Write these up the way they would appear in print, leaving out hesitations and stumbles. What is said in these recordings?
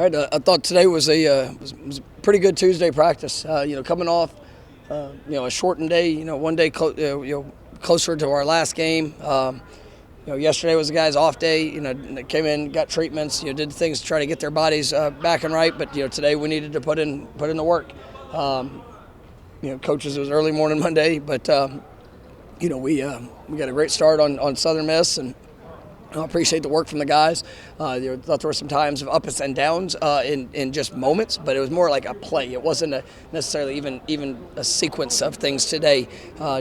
All right, I thought today was was a pretty good Tuesday practice. Coming off a shortened day. One day closer to our last game. Yesterday was the guys' off day. They came in, got treatments. Did things to try to get their bodies back and right. But today we needed to put in the work. Coaches, it was early morning Monday, but we got a great start on Southern Miss, and I appreciate the work from the guys. Thought there were some times of ups and downs in just moments, but it was more like a play. It wasn't necessarily even a sequence of things today.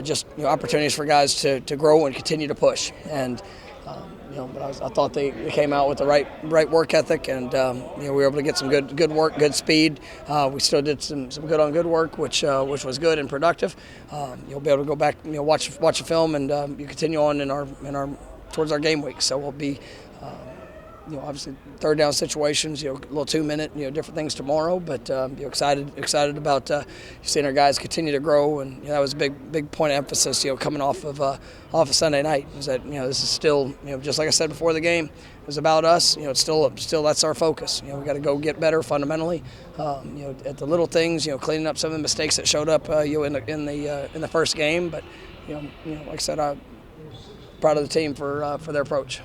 Just opportunities for guys to grow and continue to push. And but I thought they came out with the right work ethic, and we were able to get some good work, good speed. We still did some good on good work, which was good and productive. You'll be able to go back, watch the film, and you continue on in our towards our game week. So we'll be, obviously third down situations, a little 2-minute, different things tomorrow. But excited about seeing our guys continue to grow, and that was a big point of emphasis, coming off of Sunday night. Is that this is still, just like I said before the game, it was about us. It's still that's our focus. We got to go get better fundamentally. At the little things, cleaning up some of the mistakes that showed up, in the first game. But like I said, I'm proud of the team for their approach.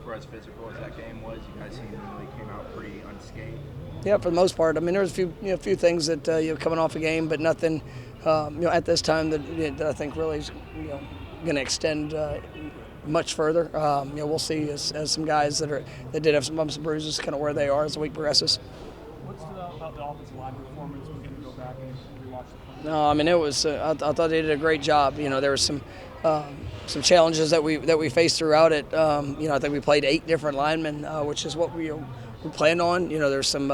For as physical as that game was, you guys seemingly came out pretty unscathed. Yeah, for the most part. I mean, there was a few things that coming off a game, but nothing at this time that I think really is going to extend much further. We'll see as some guys that did have some bumps and bruises, kind of where they are as the week progresses. What's about the offensive line performance? We're going to go back and rewatch the film. No, I mean it was. I thought they did a great job. There was some challenges that we faced throughout it. I think we played 8 different linemen, which is what we planned on. There's some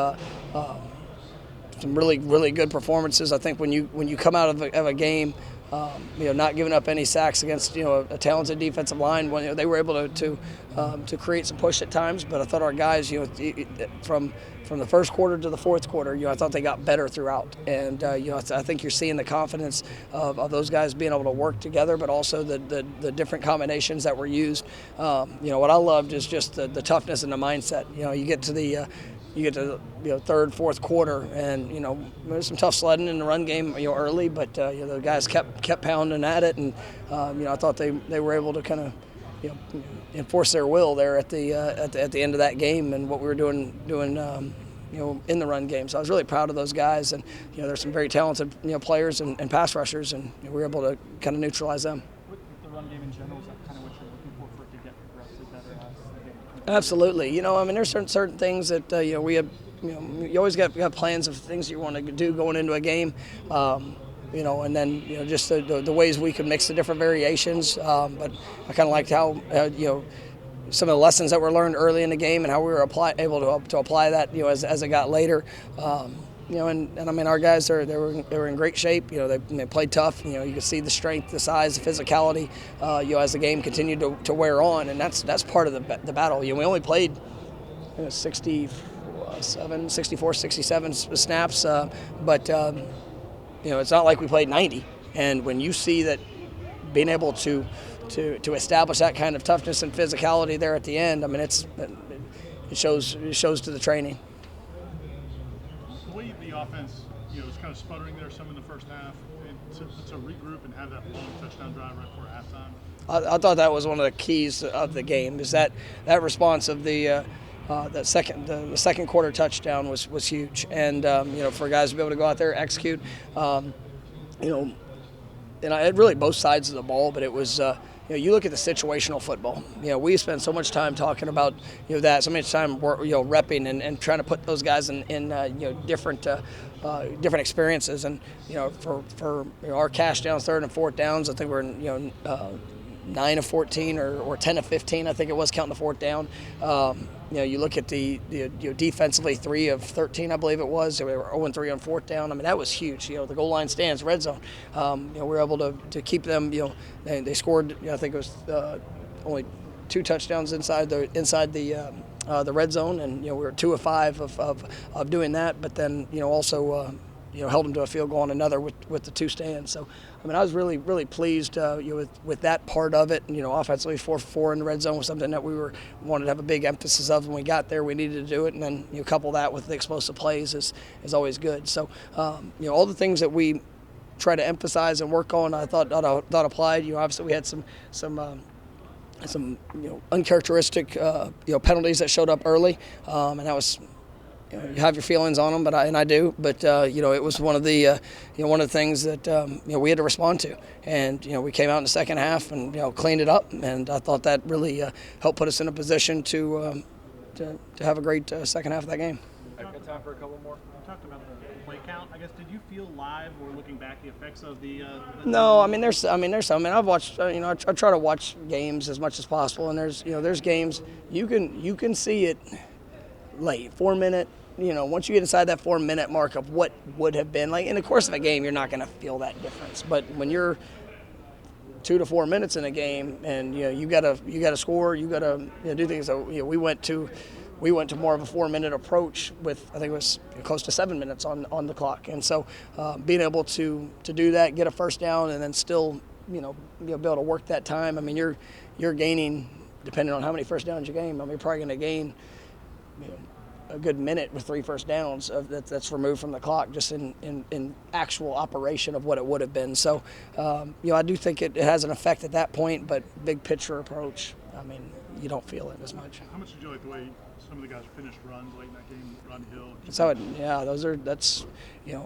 really good performances. I think when you come out of a game, not giving up any sacks against a talented defensive line, when they were able to create some push at times. But I thought our guys, from the first quarter to the fourth quarter, I thought they got better throughout. And I think you're seeing the confidence of those guys being able to work together, but also the different combinations that were used. What I loved is just the toughness and the mindset. You get to the third, fourth quarter, and there's some tough sledding in the run game early, but the guys kept pounding at it, and I thought they were able to kind of enforce their will there at the end of that game, and what we were doing in the run game. So I was really proud of those guys, and there's some very talented players and pass rushers, and we were able to kind of neutralize them. With the run game in general, is that kind of what you're looking for it to get progressively better as the game? Absolutely. I mean, there's certain things that we have. You always got plans of things you want to do going into a game. And then just the ways we could mix the different variations. But I kind of liked how some of the lessons that were learned early in the game and how we were able to apply that as it got later. And I mean, our guys they were in great shape. They played tough. You could see the strength, the size, the physicality. As the game continued to wear on, and that's part of the battle. We only played 64, 67 snaps, but it's not like we played 90. And when you see that, being able to establish that kind of toughness and physicality there at the end, I mean, it shows to the training. The way the offense, was kind of sputtering there some in the first half, and to regroup and have that long touchdown drive right before halftime. I thought that was one of the keys of the game. Is that response of the second quarter touchdown was huge, and for guys to be able to go out there and execute, and really both sides of the ball, but it was. You look at the situational football. We spend so much time talking about that, so much time repping and trying to put those guys in different experiences. And for our cash downs, third and fourth downs, I think we're 9 of 14 or 10 of 15. I think it was counting the fourth down. You look at the defensively 3 of 13, I believe it was. We were 0-3 on fourth down. I mean, that was huge. The goal line stands, red zone. We were able to keep them. They scored. I think it was only 2 touchdowns inside the red zone, and we were 2 of 5 of doing that. But then also held them to a field goal on another with the 2 stands. So, I mean, I was really, really pleased with that part of it. And, offensively 4 for 4 in the red zone was something that we wanted to have a big emphasis of when we got there. We needed to do it, and then couple that with the explosive plays is always good. So, all the things that we try to emphasize and work on, I thought applied. Obviously we had some uncharacteristic penalties that showed up early, and that was. You have your feelings on them, but I do. But it was one of the things that we had to respond to, and we came out in the second half and cleaned it up, and I thought that really helped put us in a position to have a great second half of that game. I've got time for a couple more. You talked about the play count. I guess did you feel live or looking back the effects of the? No, I mean there's some. I mean I've watched. I try to watch games as much as possible, and there's games you can see it late 4 minute. Once you get inside that 4 minute mark of what would have been like in the course of a game, you're not going to feel that difference. But when you're 2 to 4 minutes in a game, and you got to score, you got to do things. So we went to more of a 4 minute approach with, I think it was close to 7 minutes on the clock, and so being able to do that, get a first down, and then still be able to work that time. I mean you're gaining, depending on how many first downs you gain. I mean you're probably going to gain a good minute with 3 first downs that's removed from the clock just in actual operation of what it would have been. So, I do think it has an effect at that point, but big picture approach, I mean, you don't feel it as much. How much did you like the way some of the guys finished runs late in that game, Run Hill? So,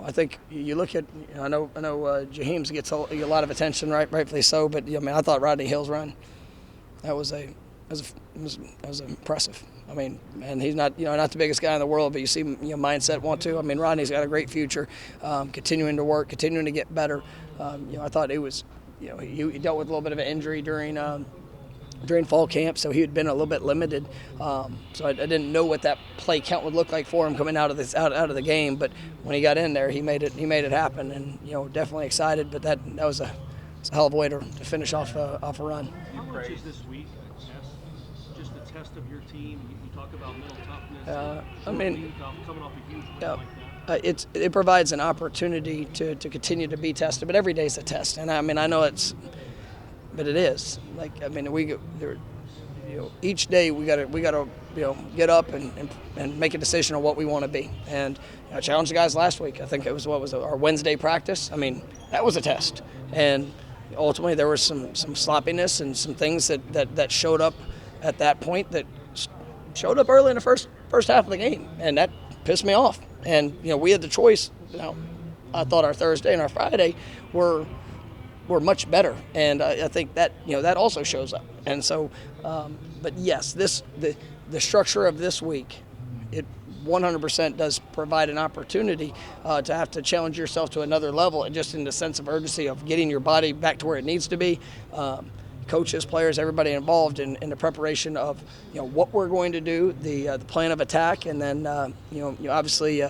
I think you look at, I know Jaheim's gets a lot of attention, rightfully so, but I thought Rodney Hill's run, that was impressive. I mean, and he's not the biggest guy in the world, but you see mindset want to. I mean, Rodney's got a great future, continuing to work, continuing to get better. I thought it was, he dealt with a little bit of an injury during fall camp, so he had been a little bit limited. So I didn't know what that play count would look like for him coming out of the game. But when he got in there, he made it happen, and definitely excited. But that was a hell of a way to finish off a run. How much is this week just a test of your team? You talk about mental toughness. Coming off a huge win like that. It provides an opportunity to continue to be tested, but every day is a test. And I know but it is. Each day we gotta get up and make a decision on what we want to be. And I challenged the guys last week. I think it was our Wednesday practice. I mean, that was a test. And ultimately there was some sloppiness and some things that showed up at that point that showed up early in the first half of the game, and that pissed me off. And we had the choice. I thought our Thursday and our Friday were much better, and I think that that also shows up. And so, but yes, the structure of this week, it 100% does provide an opportunity to have to challenge yourself to another level, and just in the sense of urgency of getting your body back to where it needs to be. Coaches, players, everybody involved in the preparation of what we're going to do, the plan of attack, and then obviously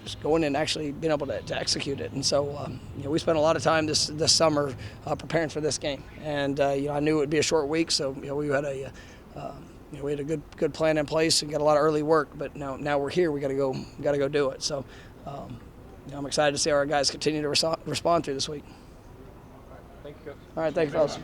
just going and actually being able to execute it. And so we spent a lot of time this summer preparing for this game, and I knew it would be a short week, so we had a good plan in place and got a lot of early work. But now we're here, we got to go do it. So I'm excited to see how our guys continue to respond through this week. Thank you, Coach. All right, thank you, fellas.